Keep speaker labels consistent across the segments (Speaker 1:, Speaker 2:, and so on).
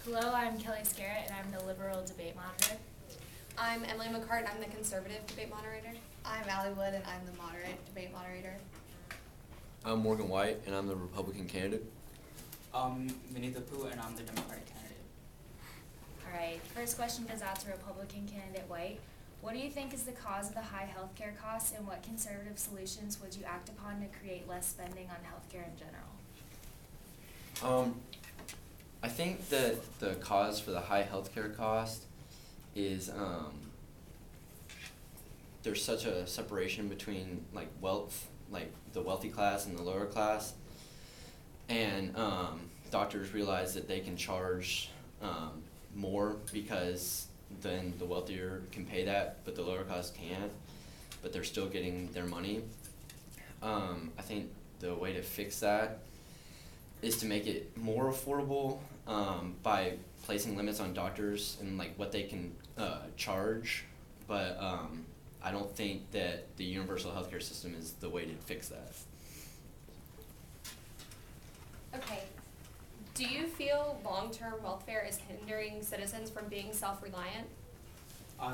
Speaker 1: Hello, I'm Kelly Scarrett, and I'm the Liberal Debate Monitor.
Speaker 2: I'm Emily McCart, and I'm the Conservative Debate Moderator.
Speaker 3: I'm Allie Wood, and I'm the Moderate Debate Moderator.
Speaker 4: I'm Morgan White, and I'm the Republican candidate.
Speaker 5: Vinny Tapu, and I'm the Democratic candidate.
Speaker 1: All right, first question goes out to Republican candidate White. What do you think is the cause of the high healthcare costs, and what conservative solutions would you act upon to create less spending on healthcare in general?
Speaker 4: I think that the cause for the high healthcare cost is there's such a separation between wealth, like the wealthy class and the lower class, and doctors realize that they can charge more because then the wealthier can pay that, but the lower class can't, but they're still getting their money. I think the way to fix that is to make it more affordable by placing limits on doctors and what they can charge, but I don't think that the universal healthcare system is the way to fix that.
Speaker 2: Okay. Do you feel long-term welfare is hindering citizens from being self-reliant?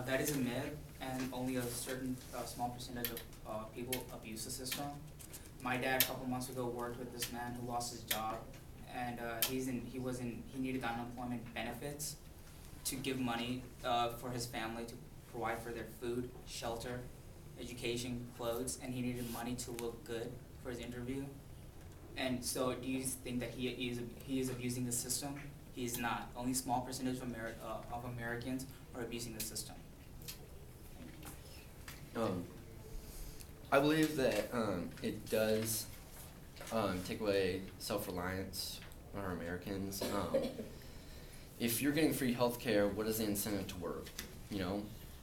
Speaker 5: That is a myth, and only a certain small percentage of people abuse the system. My dad, a couple months ago, worked with this man who lost his job, and he needed unemployment benefits to give money for his family to provide for their food, shelter, education, clothes, and he needed money to look good for his interview. And so, do you think that he is abusing the system? He is not. Only a small percentage of Americans are abusing the system.
Speaker 4: I believe that it does take away self-reliance on our Americans. If you're getting free health care, what is the incentive to work?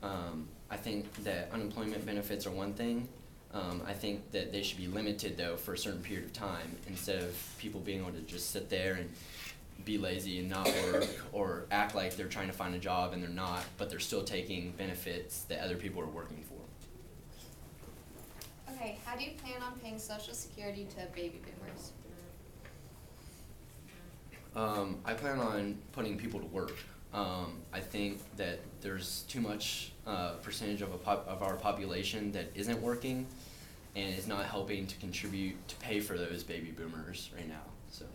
Speaker 4: I think that unemployment benefits are one thing. I think that they should be limited, though, for a certain period of time, instead of people being able to just sit there and be lazy and not work, or act like they're trying to find a job and they're not, but they're still taking benefits that other people are working for.
Speaker 3: Okay, how do you plan on paying Social Security to baby boomers?
Speaker 4: I plan on putting people to work. I think that there's too much percentage of our population that isn't working and is not helping to contribute to pay for those baby boomers right now. So.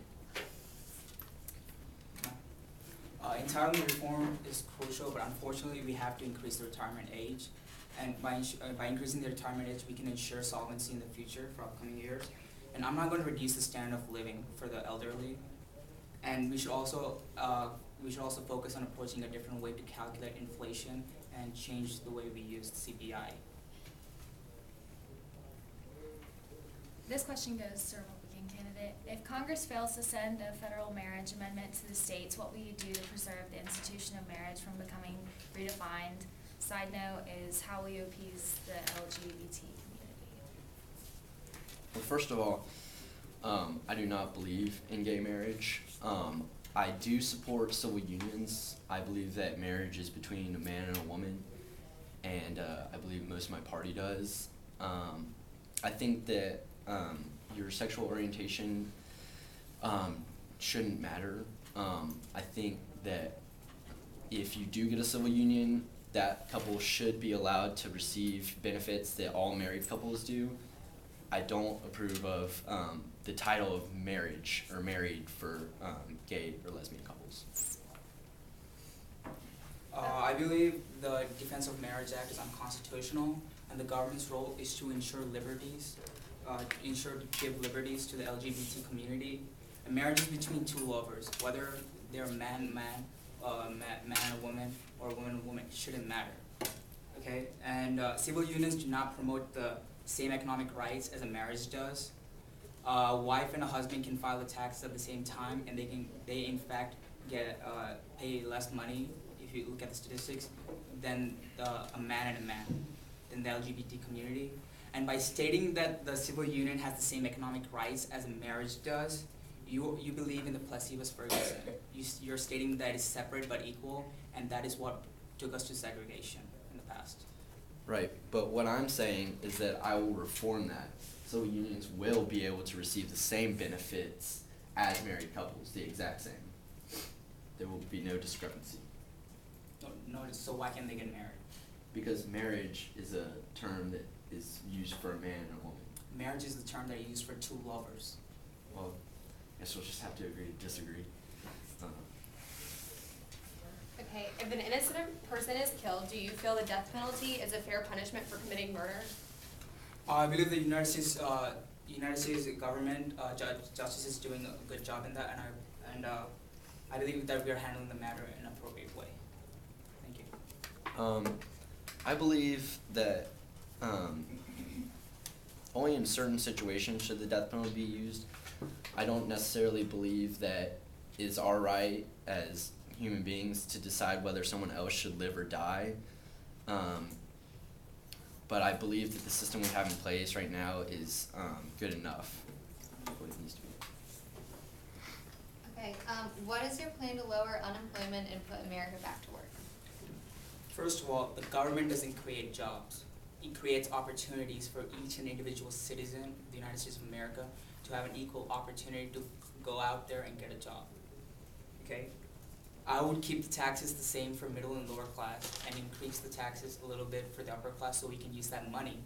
Speaker 5: Entitlement reform is crucial, but unfortunately we have to increase the retirement age. And by increasing the retirement age, we can ensure solvency in the future for upcoming years. And I'm not going to reduce the standard of living for the elderly. And we should also focus on approaching a different way to calculate inflation and change the way we use CPI.
Speaker 1: This question goes to Republican candidate. If Congress fails to send a federal marriage amendment to the states, what will you do to preserve the institution of marriage from becoming redefined? Side note is, how will you appease the LGBT community?
Speaker 4: Well, first of all, I do not believe in gay marriage. I do support civil unions. I believe that marriage is between a man and a woman, and I believe most of my party does. I think that your sexual orientation shouldn't matter. I think that if you do get a civil union, that couple should be allowed to receive benefits that all married couples do. I don't approve of the title of marriage or married for gay or lesbian couples.
Speaker 5: I believe the Defense of Marriage Act is unconstitutional, and the government's role is to ensure liberties, to give liberties to the LGBT community. And marriage is between two lovers, whether they're man and woman, or woman and woman, it shouldn't matter. Okay, and civil unions do not promote the same economic rights as a marriage does. A wife and a husband can file the taxes at the same time, and they in fact pay less money, if you look at the statistics, than a man and a man, than the LGBT community. And by stating that the civil union has the same economic rights as a marriage does, you believe in the Plessy-Ferguson. You're stating that it's separate but equal, and that is what took us to segregation in the past.
Speaker 4: Right, but what I'm saying is that I will reform that. So unions will be able to receive the same benefits as married couples, the exact same. They will will be no discrepancy.
Speaker 5: No, so why can't they get married?
Speaker 4: Because marriage is a term that is used for a man and a woman.
Speaker 5: Marriage is the term that you use for two lovers.
Speaker 4: Well, I guess we'll just have to agree to disagree.
Speaker 2: Okay, if an innocent person is killed, do you feel the death penalty is a fair punishment for committing murder?
Speaker 5: I believe the United States government, justice is doing a good job in that, and I believe that we are handling the matter in an appropriate way. Thank you.
Speaker 4: I believe that only in certain situations should the death penalty be used. I don't necessarily believe that it's our right as human beings to decide whether someone else should live or die. But I believe that the system we have in place right now is good enough. What it needs to be.
Speaker 3: Okay, what is your plan to lower unemployment and put America back to work?
Speaker 5: First of all, the government doesn't create jobs. It creates opportunities for each and individual citizen of the United States of America to have an equal opportunity to go out there and get a job. Okay? I would keep the taxes the same for middle and lower class and increase the taxes a little bit for the upper class so we can use that money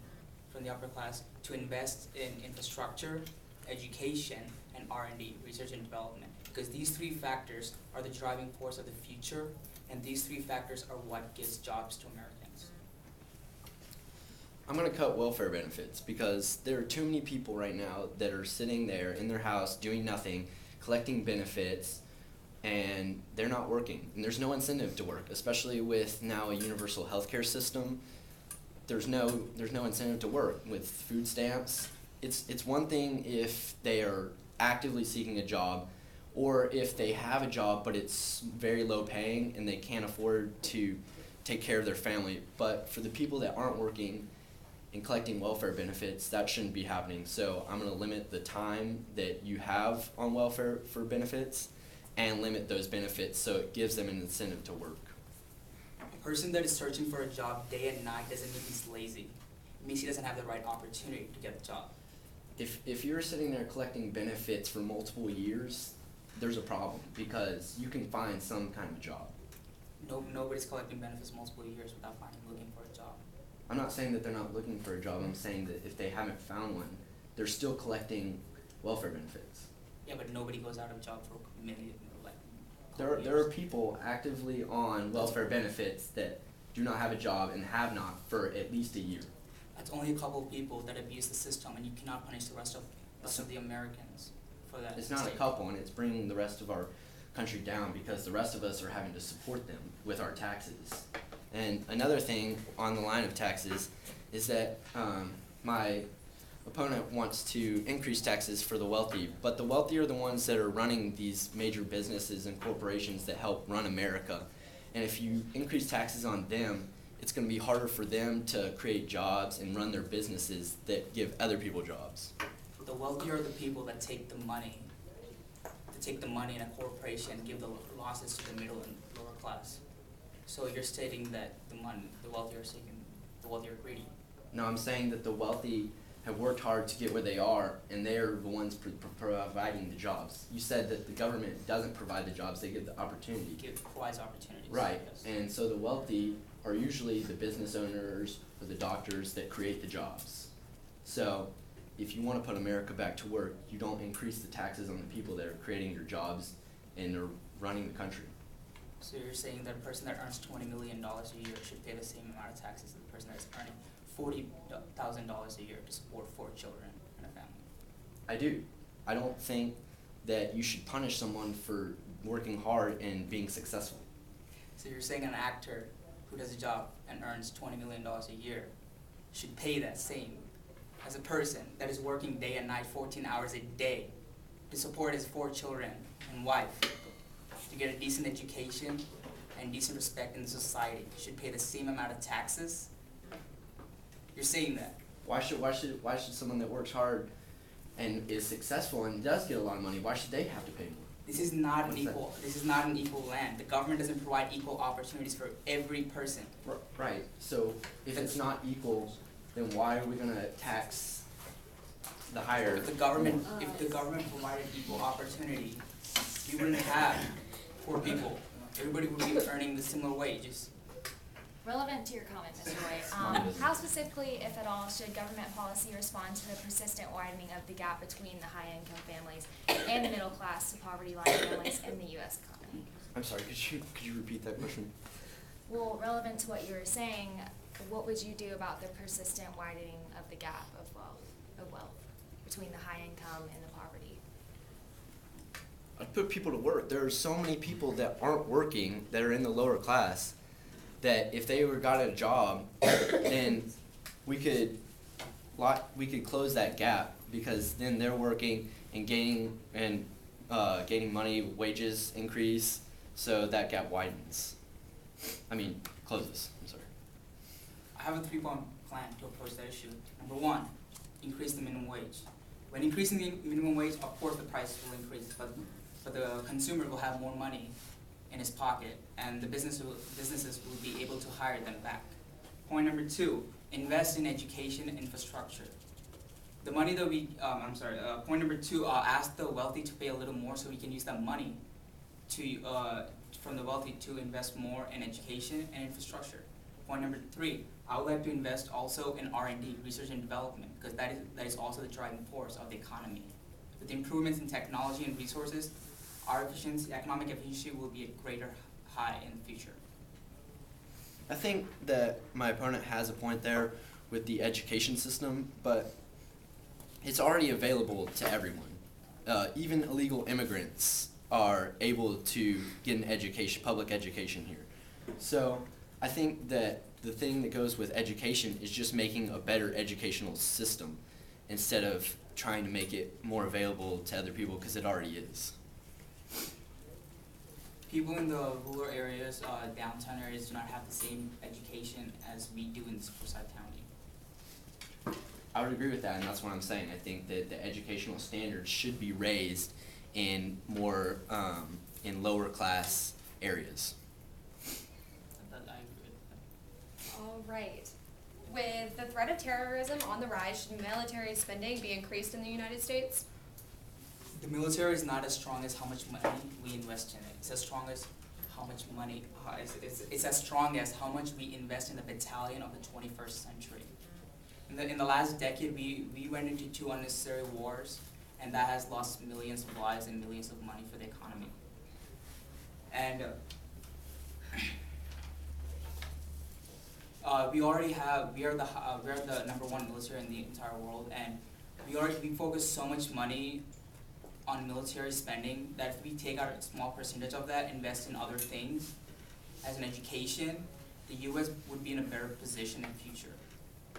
Speaker 5: from the upper class to invest in infrastructure, education, and R&D, research and development. Because these three factors are the driving force of the future, and these three factors are what gives jobs to Americans.
Speaker 4: I'm going to cut welfare benefits because there are too many people right now that are sitting there in their house doing nothing, collecting benefits, and they're not working. And there's no incentive to work, especially with now a universal healthcare system. There's no incentive to work with food stamps. It's one thing if they are actively seeking a job, or if they have a job but it's very low paying and they can't afford to take care of their family. But for the people that aren't working and collecting welfare benefits, that shouldn't be happening. So I'm going to limit the time that you have on welfare for benefits and limit those benefits so it gives them an incentive to work.
Speaker 5: A person that is searching for a job day and night doesn't mean he's lazy. It means he doesn't have the right opportunity to get a job.
Speaker 4: If you're sitting there collecting benefits for multiple years, there's a problem because you can find some kind of job.
Speaker 5: Nobody's collecting benefits multiple years without looking for a job.
Speaker 4: I'm not saying that they're not looking for a job. I'm saying that if they haven't found one, they're still collecting welfare benefits.
Speaker 5: Yeah, but nobody goes out of job for
Speaker 4: There are people actively on welfare benefits that do not have a job and have not for at least a year.
Speaker 5: That's only a couple of people that abuse the system, and you cannot punish the rest of the Americans for that.
Speaker 4: It's not a couple, and it's bringing the rest of our country down because the rest of us are having to support them with our taxes. And another thing on the line of taxes is that my opponent wants to increase taxes for the wealthy, but the wealthy are the ones that are running these major businesses and corporations that help run America. And if you increase taxes on them, it's going to be harder for them to create jobs and run their businesses that give other people jobs.
Speaker 5: The wealthy are the people that take the money in a corporation and give the losses to the middle and lower class. So you're stating that the wealthy are greedy.
Speaker 4: No, I'm saying that the wealthy have worked hard to get where they are, and they're the ones providing the jobs. You said that the government doesn't provide the jobs, they give the opportunity.
Speaker 5: Provides opportunities.
Speaker 4: Right,
Speaker 5: Yes.
Speaker 4: and so the wealthy are usually the business owners or the doctors that create the jobs. So if you want to put America back to work, you don't increase the taxes on the people that are creating your jobs and are running the country.
Speaker 5: So you're saying that a person that earns $20 million a year should pay the same amount of taxes as the person that's earning $40,000 a year to support 4 children and a family?
Speaker 4: I do. I don't think that you should punish someone for working hard and being successful.
Speaker 5: So you're saying an actor who does a job and earns $20 million a year should pay that same as a person that is working day and night 14 hours a day to support his 4 children and wife, to get a decent education and decent respect in the society, should pay the same amount of taxes? You're saying that?
Speaker 4: Why should someone that works hard and is successful and does get a lot of money, why should they have to pay more?
Speaker 5: This is not an equal land. The government doesn't provide equal opportunities for every person.
Speaker 4: Right, so if it's not equal, then why are we gonna tax the higher?
Speaker 5: If the government provided equal opportunity, we wouldn't have poor people everybody would be earning the similar wages.
Speaker 1: Relevant to your comment, Mr. White, how specifically, if at all, should government policy respond to the persistent widening of the gap between the high-income families and the middle class to poverty line families in the U.S. economy?
Speaker 4: I'm sorry, could you repeat that question?
Speaker 1: Well, relevant to what you were saying, what would you do about the persistent widening of the gap of wealth between the high income and the poverty?
Speaker 4: I'd put people to work. There are so many people that aren't working that are in the lower class that if they got a job, then we could close that gap, because then they're working and gaining money, wages increase, so that gap widens. Closes. I'm sorry.
Speaker 5: I have a 3-point plan to approach that issue. Number 1, increase the minimum wage. When increasing the minimum wage, of course the price will increase, but the consumer will have more money in his pocket, and the businesses will be able to hire them back. Point number 2, invest in education and infrastructure. The money that point number 2, ask the wealthy to pay a little more so we can use that money from the wealthy to invest more in education and infrastructure. Point number 3, I would like to invest also in R&D, research and development, because that is also the driving force of the economy. With improvements in technology and resources, our economic efficiency will be a greater high in the future.
Speaker 4: I think that my opponent has a point there with the education system, but it's already available to everyone. Even illegal immigrants are able to get an education, public education here. So I think that the thing that goes with education is just making a better educational system instead of trying to make it more available to other people, because it already is.
Speaker 5: People in the rural areas, downtown areas, do not have the same education as we do in Forsyth County.
Speaker 4: I would agree with that, and that's what I'm saying. I think that the educational standards should be raised in more in lower class areas.
Speaker 5: I agree with that.
Speaker 2: All right. With the threat of terrorism on the rise, should military spending be increased in the United States?
Speaker 5: The military is not as strong as how much money we invest in it. It's as strong as how much money. It's as strong as how much we invest in the battalion of the 21st century. In the last decade, we went into 2 unnecessary wars, and that has lost millions of lives and millions of money for the economy. And we are the number 1 military in the entire world, and we focus so much money on military spending that if we take out a small percentage of that, invest in other things, as an education, the U.S. would be in a better position in the future.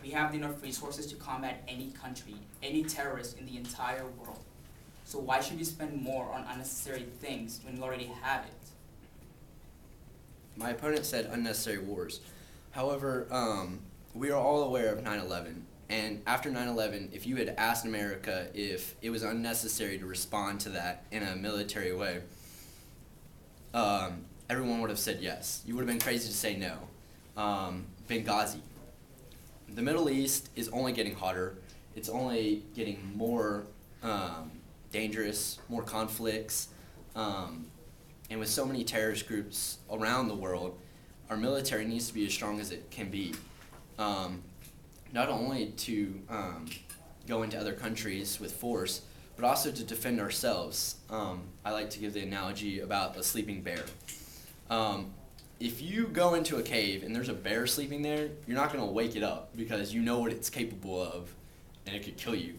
Speaker 5: We have enough resources to combat any country, any terrorist in the entire world. So why should we spend more on unnecessary things when we already have it?
Speaker 4: My opponent said unnecessary wars. However, we are all aware of 9/11. And after 9/11, if you had asked America if it was unnecessary to respond to that in a military way, everyone would have said yes. You would have been crazy to say no. Benghazi. The Middle East is only getting hotter. It's only getting more dangerous, more conflicts. And with so many terrorist groups around the world, our military needs to be as strong as it can be. Not only to go into other countries with force, but also to defend ourselves. I like to give the analogy about a sleeping bear. If you go into a cave and there's a bear sleeping there, you're not going to wake it up because you know what it's capable of and it could kill you.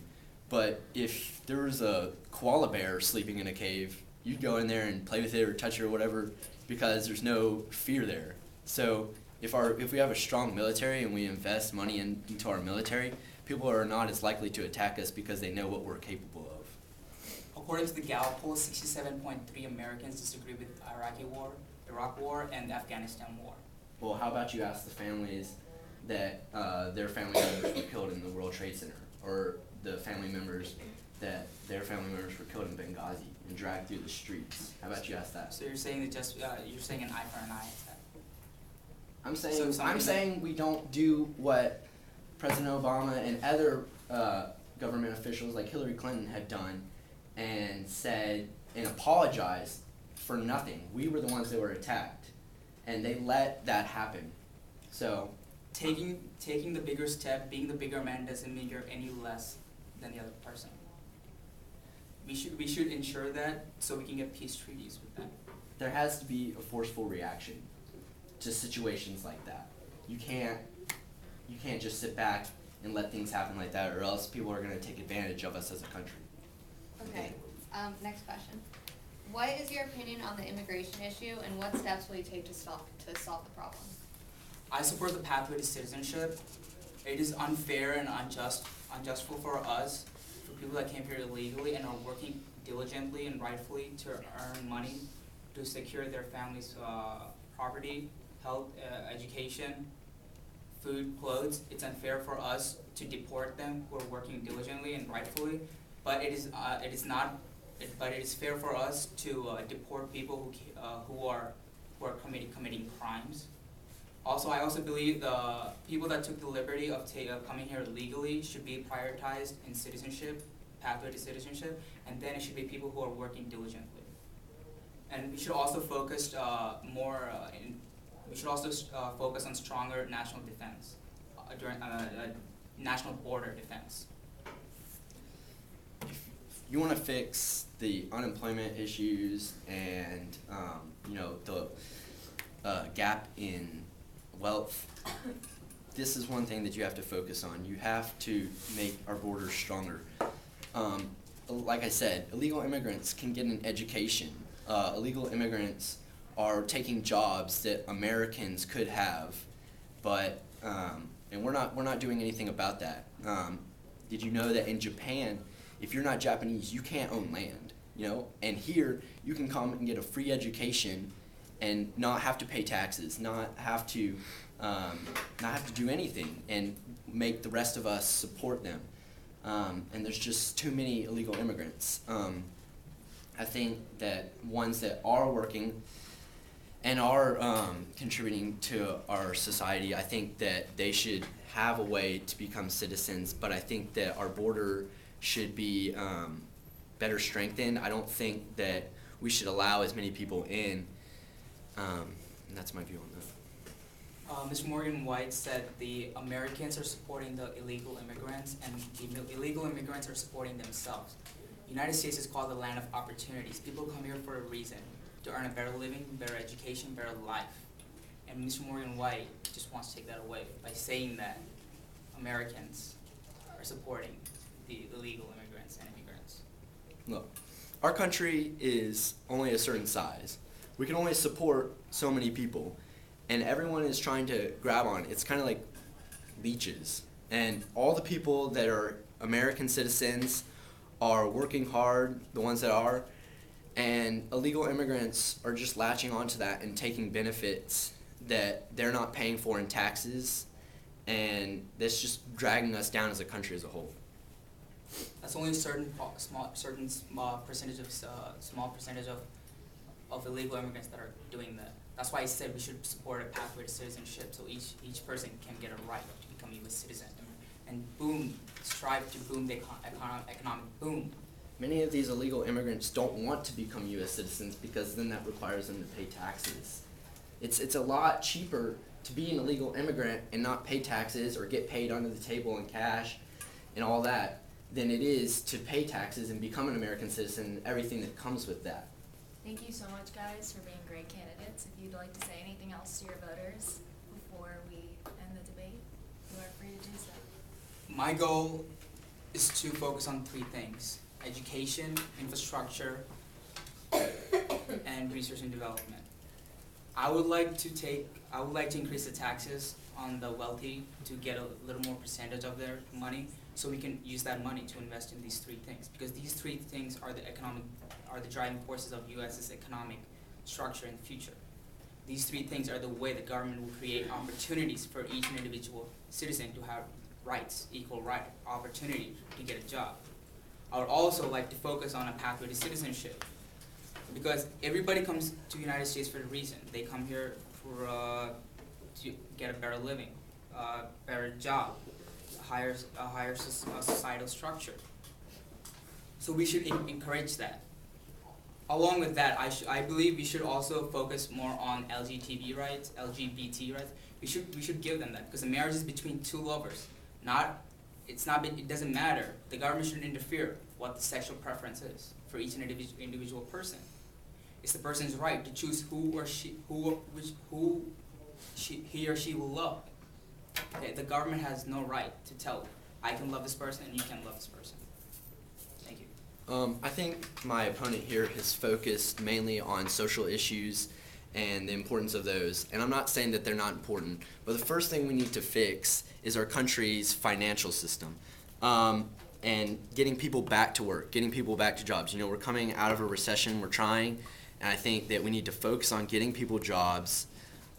Speaker 4: But if there was a koala bear sleeping in a cave, you'd go in there and play with it or touch it or whatever because there's no fear there. So if we have a strong military and we invest money into our military, people are not as likely to attack us because they know what we're capable of.
Speaker 5: According to the Gallup poll, 67.3 Americans disagree with Iraq War, and the Afghanistan War.
Speaker 4: Well, how about you ask the families that their family members were killed in the World Trade Center, or the family members that their family members were killed in Benghazi and dragged through the streets? How about you ask that?
Speaker 5: So you're saying that you're saying an eye for an eye attack?
Speaker 4: I'm saying we don't do what President Obama and other government officials like Hillary Clinton have done and said and apologized for nothing. We were the ones that were attacked, and they let that happen. So,
Speaker 5: Taking the bigger step, being the bigger man doesn't mean you're any less than the other person. We should ensure that so we can get peace treaties with them.
Speaker 4: there has to be a forceful reaction to situations like that. You can't just sit back and let things happen like that, or else people are going to take advantage of us as a country.
Speaker 3: Okay, next question. What is your opinion on the immigration issue, and what steps will you take to solve the problem?
Speaker 5: I support the pathway to citizenship. It is unfair and unjustful for us, for people that came here illegally and are working diligently and rightfully to earn money to secure their family's property, health, education, food, clothes. It's unfair for us to deport them who are working diligently and rightfully, but it is fair for us to deport people who are committing crimes. Also, I also believe the people that took the liberty of coming here legally should be prioritized in citizenship, pathway to citizenship, and then it should be people who are working diligently. And we should also focus focus on stronger national defense, national border defense.
Speaker 4: If you want to fix the unemployment issues and the gap in wealth, this is one thing that you have to focus on. You have to make our borders stronger. Like I said, illegal immigrants can get an education. Illegal immigrants are taking jobs that Americans could have, but and we're not doing anything about that. Did you know that in Japan, if you're not Japanese, you can't own land? And here you can come and get a free education and not have to pay taxes, not have to do anything, and make the rest of us support them. And there's just too many illegal immigrants. I think that ones that are working and are contributing to our society, I think that they should have a way to become citizens, but I think that our border should be better strengthened. I don't think that we should allow as many people in. And that's my view on that.
Speaker 5: Mr. Morgan White said the Americans are supporting the illegal immigrants, and the illegal immigrants are supporting themselves. The United States is called the land of opportunities. People come here for a reason, to earn a better living, better education, better life. And Mr. Morgan White just wants to take that away by saying that Americans are supporting the illegal immigrants and immigrants.
Speaker 4: Look, our country is only a certain size. We can only support so many people, and everyone is trying to grab on. It's kind of like leeches. And all the people that are American citizens are working hard, the ones that are, and illegal immigrants are just latching onto that and taking benefits that they're not paying for in taxes, and that's just dragging us down as a country as a whole.
Speaker 5: That's only a small percentage of illegal immigrants that are doing that. That's why I said we should support a pathway to citizenship, so each person can get a right to become a U.S. citizen, and strive to boom the economic boom.
Speaker 4: Many of these illegal immigrants don't want to become U.S. citizens because then that requires them to pay taxes. It's a lot cheaper to be an illegal immigrant and not pay taxes or get paid under the table in cash and all that than it is to pay taxes and become an American citizen and everything that comes with that.
Speaker 1: Thank you so much, guys, for being great candidates. If you'd like to say anything else to your voters before we end the debate, you are free to do so.
Speaker 5: My goal is to focus on 3 things: education, infrastructure, and research and development. I would like to increase the taxes on the wealthy to get a little more percentage of their money, so we can use that money to invest in these 3 things, because these 3 things are the driving forces of U.S.'s economic structure in the future. These 3 things are the way the government will create opportunities for each individual citizen to have rights, equal opportunity to get a job. I would also like to focus on a pathway to citizenship, because everybody comes to the United States for a reason. They come here to get a better living, better job, a higher societal structure. So we should encourage that. along with that, I believe we should also focus more on LGBT rights. We should give them that, because the marriage is between two lovers. It doesn't matter. The government shouldn't interfere what the sexual preference is for each and individual person. It's the person's right to choose who he or she will love. Okay, the government has no right to tell, I can love this person and you can love this person. Thank you.
Speaker 4: I think my opponent here has focused mainly on social issues and the importance of those. And I'm not saying that they're not important, but the first thing we need to fix is our country's financial system. And getting people back to work, getting people back to jobs. You know, we're coming out of a recession, we're trying, and I think that we need to focus on getting people jobs.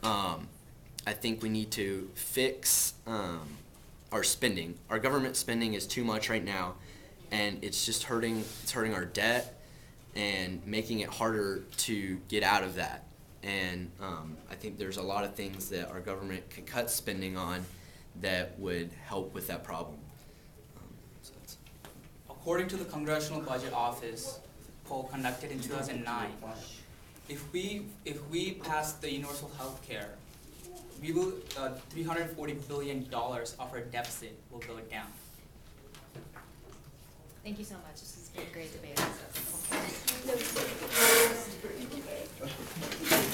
Speaker 4: I think we need to fix our spending. Our government spending is too much right now, and it's just hurting our debt and making it harder to get out of that. And I think there's a lot of things that our government could cut spending on that would help with that problem. So that's
Speaker 5: According to the Congressional Budget Office poll conducted in 2009, if we pass the universal health care, we will $340 billion of our deficit will go down.
Speaker 1: Thank you so much. This has been a great debate.